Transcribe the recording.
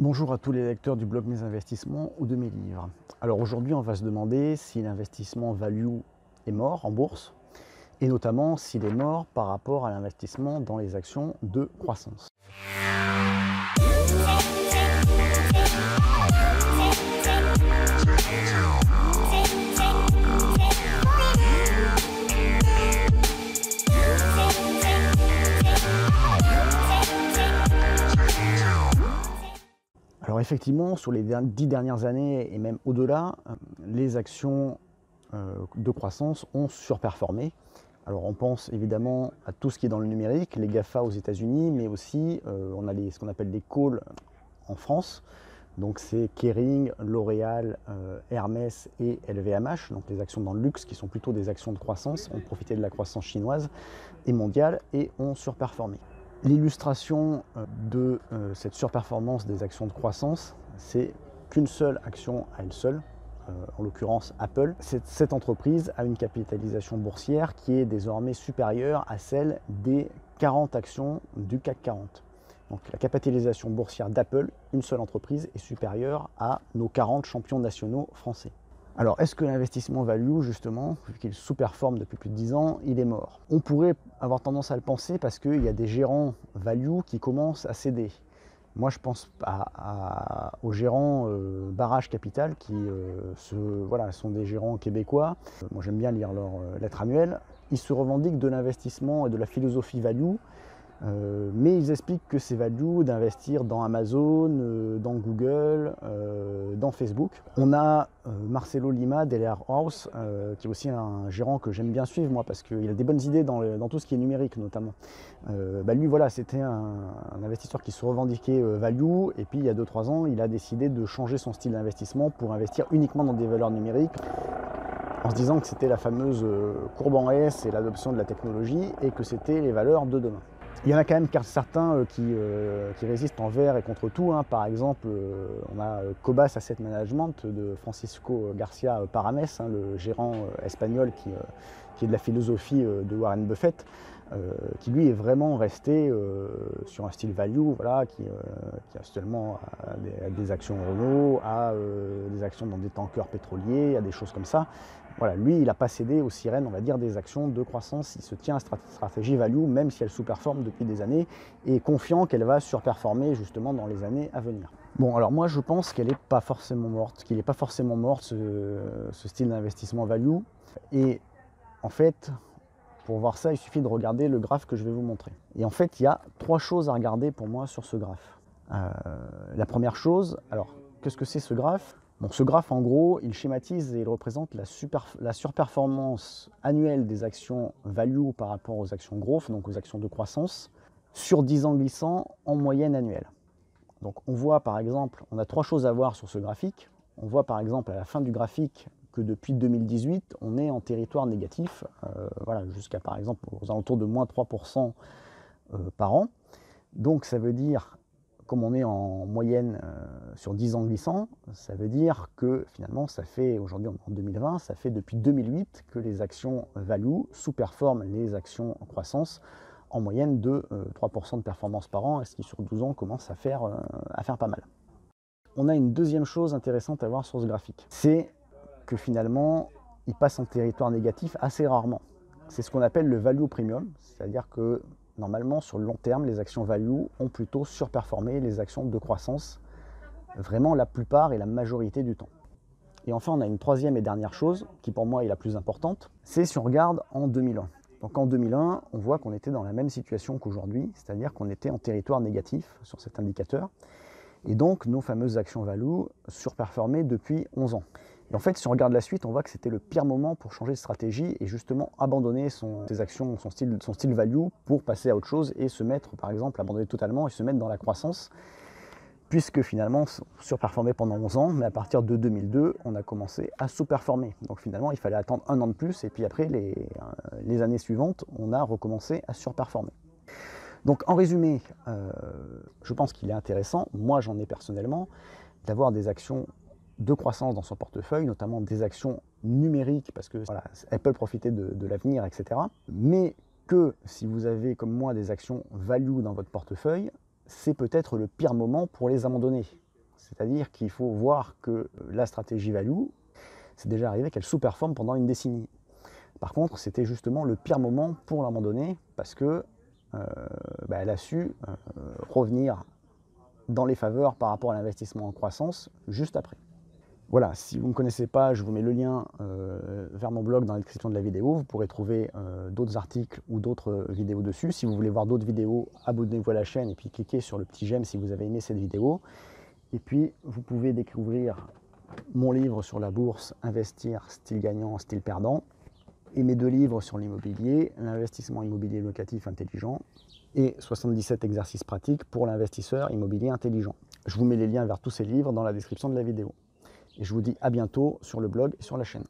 Bonjour à tous les lecteurs du blog Mes Investissements ou de mes livres. Alors aujourd'hui, on va se demander si l'investissement value est mort en bourse et notamment s'il est mort par rapport à l'investissement dans les actions de croissance. Alors effectivement, sur les 10 dernières années et même au-delà, les actions de croissance ont surperformé. Alors on pense évidemment à tout ce qui est dans le numérique, les GAFA aux États-Unis, mais aussi on a ce qu'on appelle les calls en France. Donc c'est Kering, L'Oréal, Hermès et LVMH, donc les actions dans le luxe qui sont plutôt des actions de croissance, ont profité de la croissance chinoise et mondiale et ont surperformé. L'illustration de cette surperformance des actions de croissance, c'est qu'une seule action à elle seule, en l'occurrence Apple. Cette entreprise a une capitalisation boursière qui est désormais supérieure à celle des 40 actions du CAC 40. Donc la capitalisation boursière d'Apple, une seule entreprise, est supérieure à nos 40 champions nationaux français. Alors, est-ce que l'investissement value, justement, vu qu'il sous-performe depuis plus de 10 ans, il est mort? On pourrait avoir tendance à le penser parce qu'il y a des gérants value qui commencent à céder. Moi, je pense aux gérants Barrage Capital qui sont des gérants québécois. Moi, j'aime bien lire leurs lettres annuelles. Ils se revendiquent de l'investissement et de la philosophie value. Mais ils expliquent que c'est value d'investir dans Amazon, dans Google, dans Facebook. On a Marcelo Lima d'LR House, qui est aussi un gérant que j'aime bien suivre moi parce qu'il a des bonnes idées dans tout ce qui est numérique notamment. Lui voilà, c'était un investisseur qui se revendiquait value et puis il y a 2-3 ans il a décidé de changer son style d'investissement pour investir uniquement dans des valeurs numériques en se disant que c'était la fameuse courbe en S et l'adoption de la technologie et que c'était les valeurs de demain. Il y en a quand même certains qui résistent envers et contre tout. Par exemple, on a Cobas Asset Management de Francisco Garcia Parames, le gérant espagnol qui est de la philosophie de Warren Buffett, qui lui est vraiment resté sur un style value, voilà, qui actuellement a des actions Renault, a des actions dans des tankers pétroliers, a des choses comme ça. Voilà, lui, il n'a pas cédé aux sirènes, on va dire, des actions de croissance. Il se tient à stratégie value, même si elle sous-performe depuis des années, et est confiant qu'elle va surperformer justement dans les années à venir. Bon, alors moi, je pense qu'elle n'est pas forcément morte, qu'il n'est pas forcément mort ce style d'investissement value. Et en fait, pour voir ça, il suffit de regarder le graphe que je vais vous montrer. Et en fait, il y a 3 choses à regarder pour moi sur ce graphe. La première chose, alors, qu'est-ce que c'est ce graphe? Donc ce graphe, en gros, il schématise et il représente la surperformance annuelle des actions value par rapport aux actions growth, donc aux actions de croissance, sur 10 ans glissants en moyenne annuelle. Donc on voit par exemple, on a 3 choses à voir sur ce graphique. On voit par exemple à la fin du graphique que depuis 2018, on est en territoire négatif, jusqu'à par exemple aux alentours de moins 3% par an. Donc ça veut dire, comme on est en moyenne sur 10 ans glissants, ça veut dire que finalement ça fait, aujourd'hui en 2020, ça fait depuis 2008 que les actions value sous-performent les actions en croissance en moyenne de 3% de performance par an, ce qui sur 12 ans commence à faire pas mal. On a une deuxième chose intéressante à voir sur ce graphique, c'est que finalement il passe en territoire négatif assez rarement. C'est ce qu'on appelle le value premium, c'est-à-dire que normalement, sur le long terme, les actions value ont plutôt surperformé les actions de croissance, vraiment la plupart et la majorité du temps. Et enfin, on a une troisième et dernière chose, qui pour moi est la plus importante, c'est si on regarde en 2001. Donc en 2001, on voit qu'on était dans la même situation qu'aujourd'hui, c'est-à-dire qu'on était en territoire négatif sur cet indicateur, et donc nos fameuses actions value surperformaient depuis 11 ans. Et en fait, si on regarde la suite, on voit que c'était le pire moment pour changer de stratégie et justement abandonner ses actions, son style value pour passer à autre chose et se mettre, par exemple, abandonner totalement et se mettre dans la croissance, puisque finalement, on surperformait pendant 11 ans, mais à partir de 2002, on a commencé à sous-performer. Donc finalement, il fallait attendre 1 an de plus et puis après, les années suivantes, on a recommencé à surperformer. Donc en résumé, je pense qu'il est intéressant, moi j'en ai personnellement, d'avoir des actions de croissance dans son portefeuille, notamment des actions numériques, parce que voilà, elles peuvent profiter de l'avenir, etc. Mais que si vous avez comme moi des actions value dans votre portefeuille, c'est peut-être le pire moment pour les abandonner. C'est-à-dire qu'il faut voir que la stratégie value, c'est déjà arrivé qu'elle sous-performe pendant une décennie. Par contre, c'était justement le pire moment pour l'abandonner parce que elle a su revenir dans les faveurs par rapport à l'investissement en croissance juste après. Voilà, si vous ne me connaissez pas, je vous mets le lien vers mon blog dans la description de la vidéo. Vous pourrez trouver d'autres articles ou d'autres vidéos dessus. Si vous voulez voir d'autres vidéos, abonnez-vous à la chaîne et puis cliquez sur le petit j'aime si vous avez aimé cette vidéo. Et puis, vous pouvez découvrir mon livre sur la bourse, Investir, style gagnant, style perdant, et mes 2 livres sur l'immobilier, l'investissement immobilier locatif intelligent et 77 exercices pratiques pour l'investisseur immobilier intelligent. Je vous mets les liens vers tous ces livres dans la description de la vidéo. Et je vous dis à bientôt sur le blog et sur la chaîne.